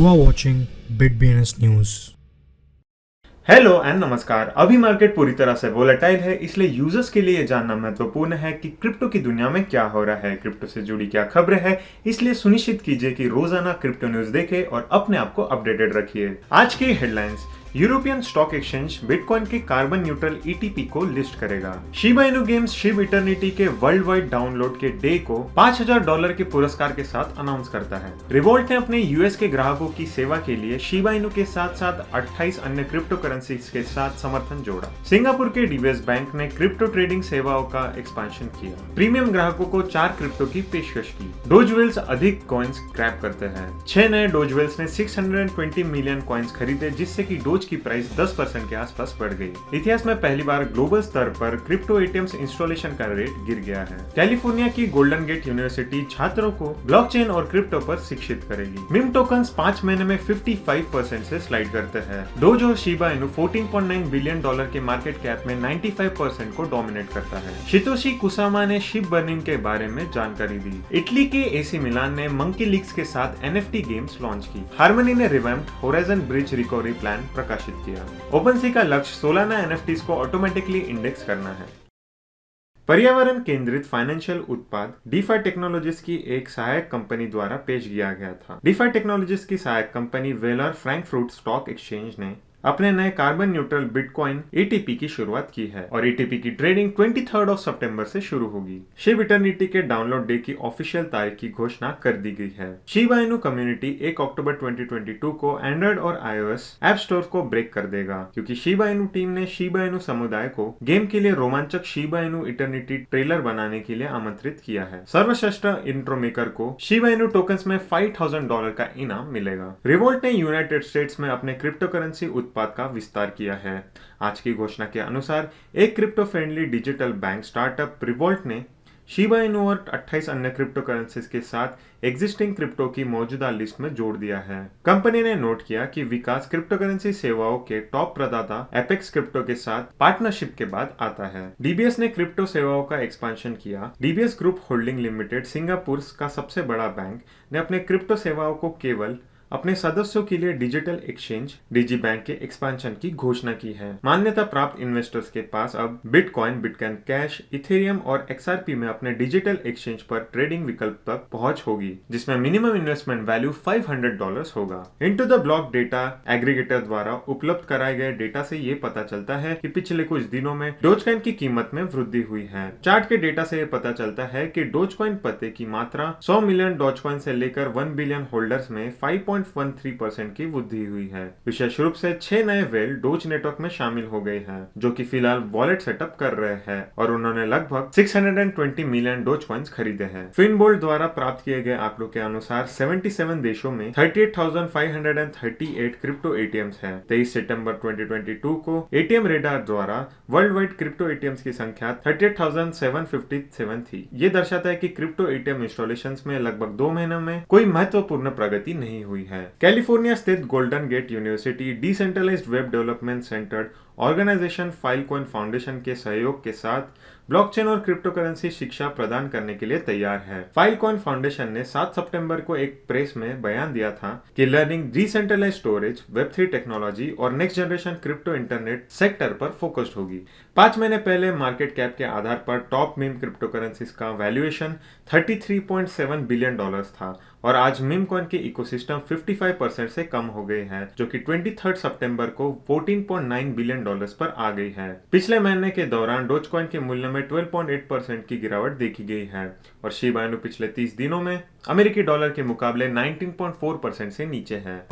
You are watching BitBNS News. Hello and नमस्कार। अभी market पूरी तरह से वोलेटाइल है, इसलिए यूजर्स के लिए जानना महत्वपूर्ण है कि क्रिप्टो की दुनिया में क्या हो रहा है, क्रिप्टो से जुड़ी क्या खबरें हैं। इसलिए सुनिश्चित कीजिए कि रोजाना क्रिप्टो न्यूज देखें और अपने आप को अपडेटेड रखिए। आज की headlines: European stock exchange bitcoin के कार्बन न्यूट्रल ईटीपी को लिस्ट करेगा। Shiba Inu games Shiv eternity के वर्ल्ड वाइड डाउनलोड के डे को $5000 के पुरस्कार के साथ अनाउंस करता है। रिवोल्ट ने अपने यूएस के ग्राहकों की सेवा के लिए शिबा इनु के साथ साथ 28 अन्य क्रिप्टो करेंसी के साथ समर्थन जोड़ा। सिंगापुर के डीबीएस बैंक ने क्रिप्टो ट्रेडिंग सेवाओं का एक्सपेंशन किया। प्रीमियम ग्राहकों को 4 क्रिप्टो की पेशकश की। डोजवेल्स अधिक कॉइन्स क्रैप करते हैं। 6 नए डोजवेल्स ने 620 मिलियन कॉइन्स खरीदे, जिससे कि डोज की प्राइस 10% के आसपास बढ़ गई। इतिहास में पहली बार ग्लोबल स्तर पर क्रिप्टो एटीएम्स इंस्टॉलेशन का रेट गिर गया है। कैलिफोर्निया की गोल्डन गेट यूनिवर्सिटी छात्रों को ब्लॉकचेन और क्रिप्टो पर शिक्षित करेगी। मिम टोकन्स 5 महीने में 55% से स्लाइड करते हैं। डोज और शिबा इनु $14.9 बिलियन के मार्केट कैप में 95% को डोमिनेट करता है। शितोशी कुसामा ने शिप बर्निंग के बारे में जानकारी दी। इटली के एसी मिलान ने मंकी लीग्स के साथ एनएफटी गेम्स लॉन्च की। हार्मनी ने revamped horizon bridge recovery plan प्रकाशित किया। ओपनसी का लक्ष्य 16 नए एनएफटीज को ऑटोमेटिकली इंडेक्स करना है। पर्यावरण केंद्रित फाइनेंशियल उत्पाद डीफाई टेक्नोलॉजीज की एक सहायक कंपनी द्वारा पेश किया गया था। डीफाई टेक्नोलॉजीज की सहायक company Valour Frankfurt stock exchange ने अपने नए कार्बन न्यूट्रल बिटकॉइन एटीपी की शुरुआत की है और एटीपी की ट्रेडिंग 23 सितंबर से शुरू होगी। शिब इटर्निटी के डाउनलोड डे की ऑफिशियल तारीख की घोषणा कर दी गई है। शिबा इनु कम्युनिटी 1 अक्टूबर 2022 को एंड्रॉइड और iOS ऐप स्टोर को ब्रेक कर देगा, क्योंकि शिबा इनु टीम ने शिबा इनु समुदाय को गेम के लिए रोमांचक शिबा इनु इटर्निटी ट्रेलर बनाने के लिए आमंत्रित किया है। सर्वश्रेष्ठ इंट्रो मेकर को शिबा इनु टोकन्स में $5000 का इनाम मिलेगा। रिवोल्ट ने यूनाइटेड स्टेट्स में अपने क्रिप्टो करेंसी उत्पाद का विस्तार किया है। आज की घोषणा के अनुसार एक crypto friendly digital bank startup revolt ने शिबा इनु और 28 अन्य क्रिप्टो करेंसीज के साथ एग्जिस्टिंग क्रिप्टो की मौजूदा लिस्ट में जोड़ दिया है। कंपनी ने नोट किया कि विकास क्रिप्टो करेंसी सेवाओं के टॉप प्रदाता एपेक्स क्रिप्टो के साथ पार्टनरशिप के बाद आता है। डीबीएस ने क्रिप्टो सेवाओं का एक्सपेंशन किया। DBS group holding limited, Singapore का सबसे बड़ा बैंक, ने अपने क्रिप्टो सेवाओं को केवल अपने सदस्यों के लिए डिजिटल एक्सचेंज डिजी बैंक के एक्सपेंशन की घोषणा की है। मान्यता प्राप्त इन्वेस्टर्स के पास अब बिटकॉइन, बिटकॉइन कैश, इथेरियम और XRP में अपने डिजिटल एक्सचेंज पर ट्रेडिंग विकल्प तक पहुंच होगी, जिसमें मिनिमम इन्वेस्टमेंट वैल्यू $500 होगा। Into the block data aggregator द्वारा उपलब्ध कराए गए डेटा से ये पता चलता है कि पिछले कुछ दिनों में डोजकॉइन की कीमत में वृद्धि हुई है। चार्ट के डेटा से ये पता चलता है कि डोजकॉइन पते की मात्रा 100 मिलियन डोजकॉइन से लेकर 1 बिलियन होल्डर्स में 5.13% की वृद्धि हुई है। विशेष रूप से 6 नए वेल डोज नेटवर्क में शामिल हो गए हैं, जो कि फिलहाल वॉलेट सेटअप कर रहे हैं, और उन्होंने लगभग 620 मिलियन डोज कॉइन्स खरीदे हैं। फिनबोल्ट द्वारा प्राप्त किए गए आंकड़ों के अनुसार 77 देशों में 38,538 क्रिप्टो एटीएम्स हैं। 23 सितंबर 2022 को एटीएम रेडार द्वारा वर्ल्ड वाइड क्रिप्टो एटीएम्स की संख्या 38,757 थी। ये दर्शाता है कि क्रिप्टो एटीएम इंस्टॉलेशन में लगभग 2 महीनों में कोई महत्वपूर्ण प्रगति नहीं हुई है। कैलिफोर्निया स्थित Golden Gate University decentralised web development centre organisation Filecoin foundation के सहयोग के साथ ब्लॉकचेन और क्रिप्टो करेंसी शिक्षा प्रदान करने के लिए तैयार है। फाइलकॉइन फाउंडेशन ने 7 सितंबर को एक प्रेस में बयान दिया था कि लर्निंग डिसेंट्रलाइज्ड स्टोरेज, वेब3 टेक्नोलॉजी और next generation crypto internet sector पर फोकस्ड होगी। 5 महीने पहले मार्केट कैप के आधार पर टॉप मीम क्रिप्टो करेंसीज का वैल्यूएशन $33.7 बिलियन था, और आज मीम कॉइन के इकोसिस्टम 55% से कम हो गए हैं, जो कि 23 सितंबर को $14.9 बिलियन पर आ गई है। पिछले महीने के दौरान डोजकॉइन के मूल्य में 12.8% की गिरावट देखी गई है, और शिबा इनु पिछले 30 दिनों में अमेरिकी डॉलर के मुकाबले 19.4% से नीचे है।